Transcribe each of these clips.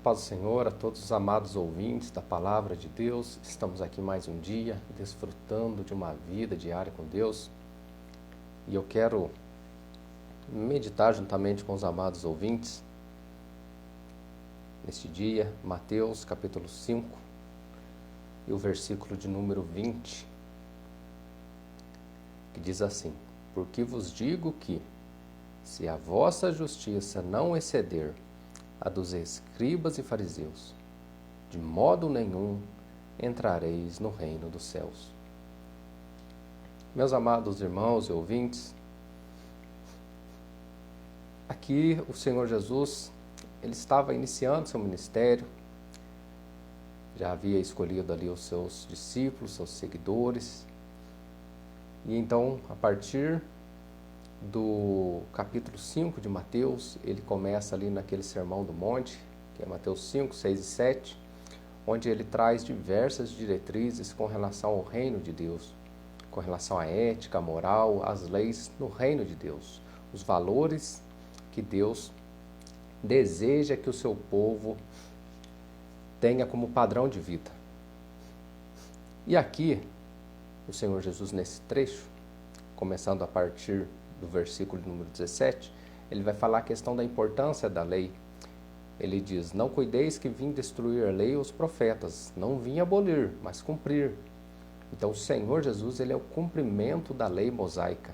Paz do Senhor a todos os amados ouvintes da Palavra de Deus. Estamos aqui mais um dia, desfrutando de uma vida diária com Deus. E eu quero meditar juntamente com os amados ouvintes, neste dia, Mateus capítulo 5, e o versículo de número 20, que diz assim: Porque vos digo que, se a vossa justiça não exceder a dos escribas e fariseus, de modo nenhum entrareis no reino dos céus. Meus amados irmãos e ouvintes, aqui o Senhor Jesus, ele estava iniciando seu ministério, já havia escolhido ali os seus discípulos, seus seguidores, e então, a partir do capítulo 5 de Mateus, ele começa ali naquele Sermão do Monte, que é Mateus 5, 6 e 7, onde ele traz diversas diretrizes com relação ao reino de Deus, com relação à ética, à moral, às leis no reino de Deus, os valores que Deus deseja que o seu povo tenha como padrão de vida. E aqui, o Senhor Jesus, nesse trecho, começando a partir do versículo número 17, ele vai falar a questão da importância da lei. Ele diz: Não cuideis que vim destruir a lei ou os profetas, não vim abolir, mas cumprir. Então o Senhor Jesus, ele é o cumprimento da lei mosaica.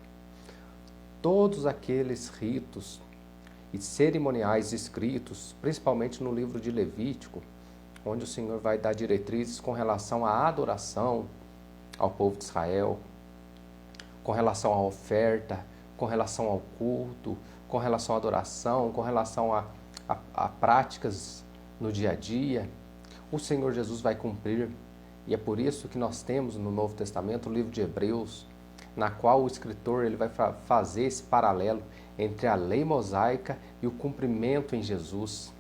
Todos aqueles ritos e cerimoniais escritos, principalmente no livro de Levítico, onde o Senhor vai dar diretrizes com relação à adoração ao povo de Israel, com relação à oferta, com relação ao culto, com relação à adoração, com relação a práticas no dia a dia, o Senhor Jesus vai cumprir. E é por isso que nós temos no Novo Testamento o livro de Hebreus, na qual o escritor ele vai fazer esse paralelo entre a lei mosaica e o cumprimento em Jesus.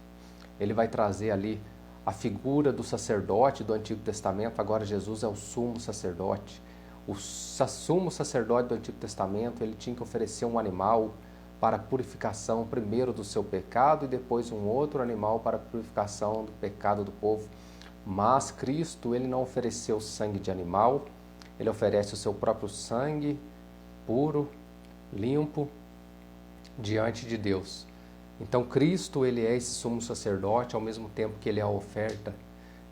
Ele vai trazer ali a figura do sacerdote do Antigo Testamento. Agora Jesus é o sumo sacerdote. O sumo sacerdote do Antigo Testamento, ele tinha que oferecer um animal para a purificação primeiro do seu pecado e depois um outro animal para a purificação do pecado do povo. Mas Cristo, ele não ofereceu sangue de animal, ele oferece o seu próprio sangue, puro, limpo, diante de Deus. Então Cristo, ele é esse sumo sacerdote, ao mesmo tempo que ele é a oferta.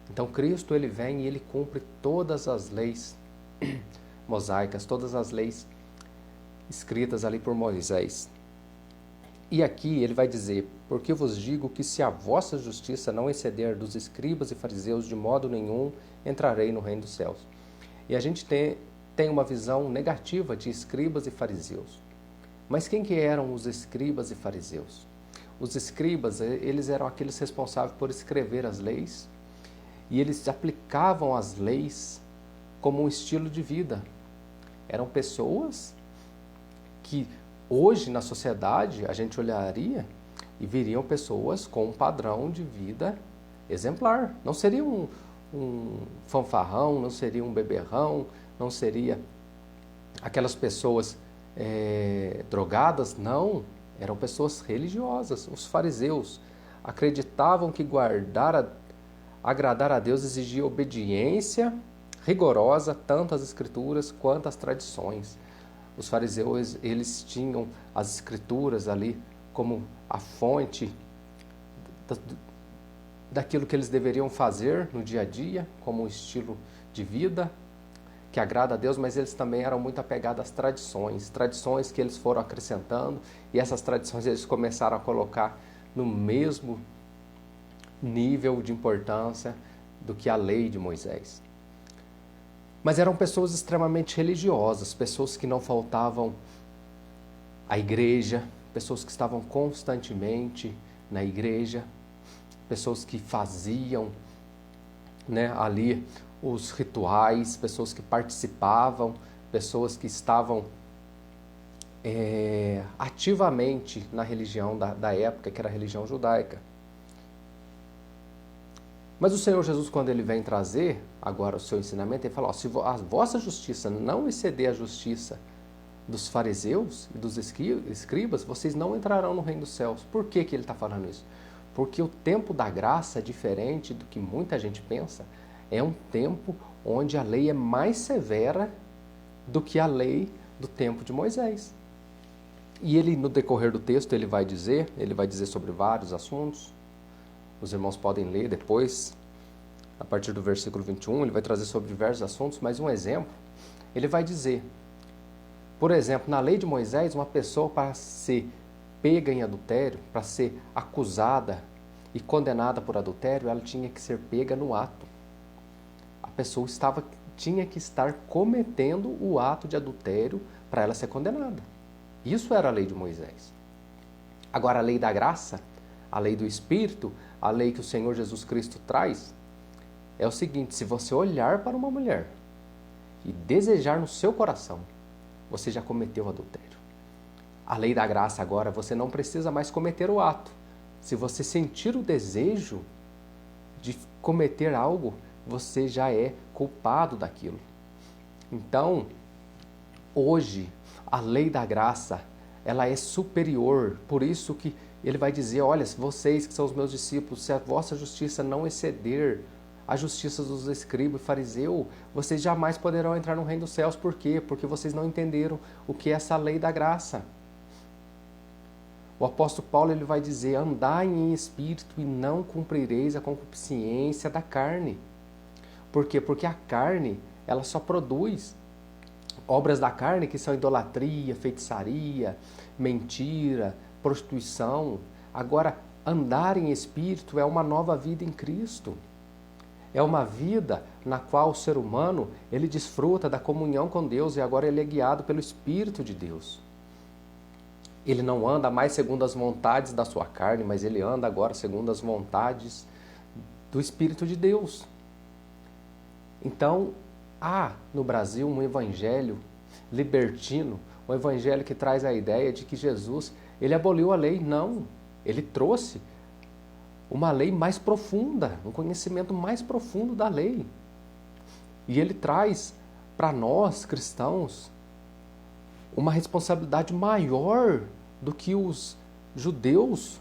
Então Cristo, ele vem e ele cumpre todas as leis mosaicas, todas as leis escritas ali por Moisés. E aqui ele vai dizer: Porque vos digo que se a vossa justiça não exceder dos escribas e fariseus, de modo nenhum entrarei no reino dos céus. E a gente tem uma visão negativa de escribas e fariseus. Mas quem que eram os escribas e fariseus? Os escribas, eles eram aqueles responsáveis por escrever as leis, e eles aplicavam as leis como um estilo de vida. Eram pessoas que hoje na sociedade a gente olharia e viriam pessoas com um padrão de vida exemplar. Não seria um fanfarrão, não seria um beberrão, não seria aquelas pessoas drogadas, não. Eram pessoas religiosas. Os fariseus acreditavam que agradar a Deus exigia obediência rigorosa, tanto às escrituras quanto às tradições. Os fariseus, eles tinham as escrituras ali como a fonte daquilo que eles deveriam fazer no dia a dia, como um estilo de vida que agrada a Deus, mas eles também eram muito apegados às tradições que eles foram acrescentando, e essas tradições eles começaram a colocar no mesmo nível de importância do que a lei de Moisés. Mas eram pessoas extremamente religiosas, pessoas que não faltavam à igreja, pessoas que estavam constantemente na igreja, pessoas que faziam, ali os rituais, pessoas que participavam, pessoas que estavam ativamente na religião da época, que era a religião judaica. Mas o Senhor Jesus, quando ele vem trazer agora o seu ensinamento, ele fala: se a vossa justiça não exceder a justiça dos fariseus e dos escribas, vocês não entrarão no reino dos céus. Por que ele está falando isso? Porque o tempo da graça, diferente do que muita gente pensa, é um tempo onde a lei é mais severa do que a lei do tempo de Moisés. E ele, no decorrer do texto, ele vai dizer sobre vários assuntos. Os irmãos podem ler depois, a partir do versículo 21, ele vai trazer sobre diversos assuntos, mas um exemplo, ele vai dizer, por exemplo, na lei de Moisés, uma pessoa para ser pega em adultério, para ser acusada e condenada por adultério, ela tinha que ser pega no ato. A pessoa tinha que estar cometendo o ato de adultério para ela ser condenada. Isso era a lei de Moisés. Agora, a lei da graça, a lei do Espírito, a lei que o Senhor Jesus Cristo traz, é o seguinte: se você olhar para uma mulher e desejar no seu coração, você já cometeu o adultério. A lei da graça agora, você não precisa mais cometer o ato. Se você sentir o desejo de cometer algo, você já é culpado daquilo. Então, hoje, a lei da graça, ela é superior. Por isso que ele vai dizer, olha, vocês que são os meus discípulos, se a vossa justiça não exceder a justiça dos escribas e fariseus, vocês jamais poderão entrar no reino dos céus. Por quê? Porque vocês não entenderam o que é essa lei da graça. O apóstolo Paulo ele vai dizer, andai em espírito e não cumprireis a concupiscência da carne. Por quê? Porque a carne, ela só produz obras da carne que são idolatria, feitiçaria, mentira, prostituição. Agora, andar em espírito é uma nova vida em Cristo. É uma vida na qual o ser humano ele desfruta da comunhão com Deus e agora ele é guiado pelo Espírito de Deus. Ele não anda mais segundo as vontades da sua carne, mas ele anda agora segundo as vontades do Espírito de Deus. Então, há no Brasil um evangelho libertino, um evangelho que traz a ideia de que Jesus, ele aboliu a lei. Não, ele trouxe uma lei mais profunda, um conhecimento mais profundo da lei. E ele traz para nós, cristãos, uma responsabilidade maior do que os judeus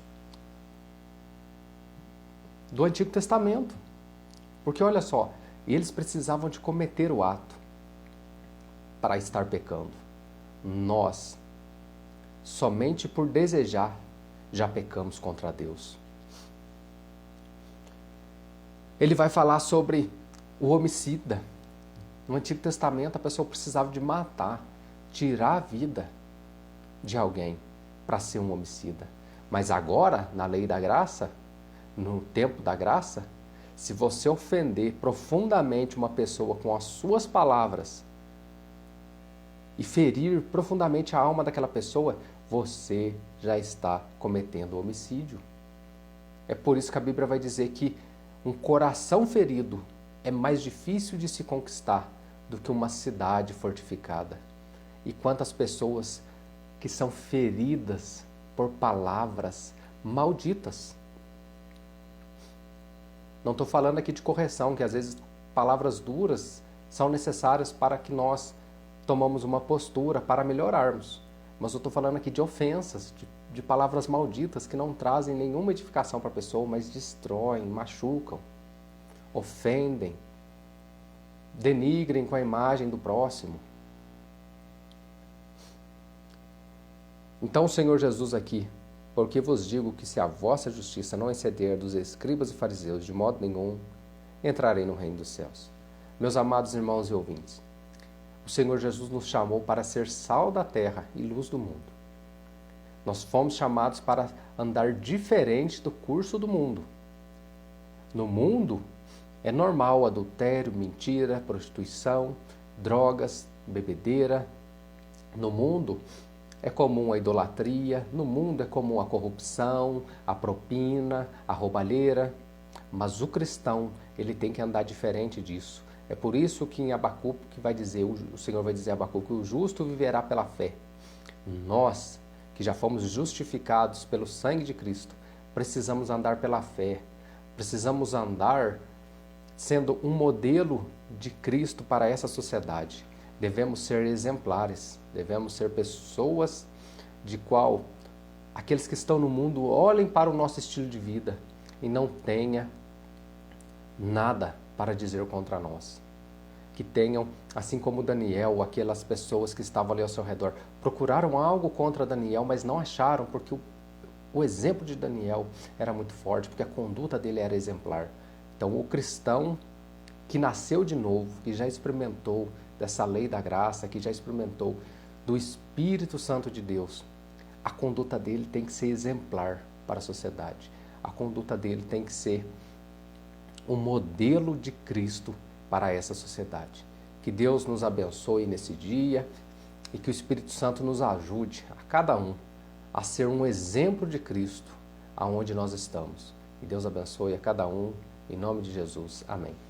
do Antigo Testamento. Porque olha só, eles precisavam de cometer o ato para estar pecando. Nós, somente por desejar, já pecamos contra Deus. Ele vai falar sobre o homicida. No Antigo Testamento, a pessoa precisava de matar, tirar a vida de alguém para ser um homicida. Mas agora, na lei da graça, no tempo da graça, se você ofender profundamente uma pessoa com as suas palavras e ferir profundamente a alma daquela pessoa, você já está cometendo homicídio. É por isso que a Bíblia vai dizer que um coração ferido é mais difícil de se conquistar do que uma cidade fortificada. E quantas pessoas que são feridas por palavras malditas. Não estou falando aqui de correção, que às vezes palavras duras são necessárias para que nós tomamos uma postura para melhorarmos. Mas eu estou falando aqui de ofensas, de palavras malditas que não trazem nenhuma edificação para a pessoa, mas destroem, machucam, ofendem, denigrem com a imagem do próximo. Então o Senhor Jesus aqui, porque vos digo que se a vossa justiça não exceder dos escribas e fariseus, de modo nenhum entrarei no reino dos céus. Meus amados irmãos e ouvintes, o Senhor Jesus nos chamou para ser sal da terra e luz do mundo. Nós fomos chamados para andar diferente do curso do mundo. No mundo é normal adultério, mentira, prostituição, drogas, bebedeira. No mundo é comum a idolatria, no mundo é comum a corrupção, a propina, a roubalheira. Mas o cristão, ele tem que andar diferente disso. É por isso que em Abacuque vai dizer, o Senhor vai dizer a Abacuque, o justo viverá pela fé. Nós, que já fomos justificados pelo sangue de Cristo, precisamos andar pela fé. Precisamos andar sendo um modelo de Cristo para essa sociedade. Devemos ser exemplares, devemos ser pessoas de qual aqueles que estão no mundo olhem para o nosso estilo de vida e não tenha nada para dizer contra nós. Que tenham, assim como Daniel, aquelas pessoas que estavam ali ao seu redor, procuraram algo contra Daniel, mas não acharam, porque o exemplo de Daniel era muito forte, porque a conduta dele era exemplar. Então, o cristão que nasceu de novo, que já experimentou dessa lei da graça, que já experimentou do Espírito Santo de Deus, a conduta dele tem que ser exemplar para a sociedade. A conduta dele tem que ser um modelo de Cristo para essa sociedade. Que Deus nos abençoe nesse dia e que o Espírito Santo nos ajude, a cada um, a ser um exemplo de Cristo aonde nós estamos. Que Deus abençoe a cada um, em nome de Jesus. Amém.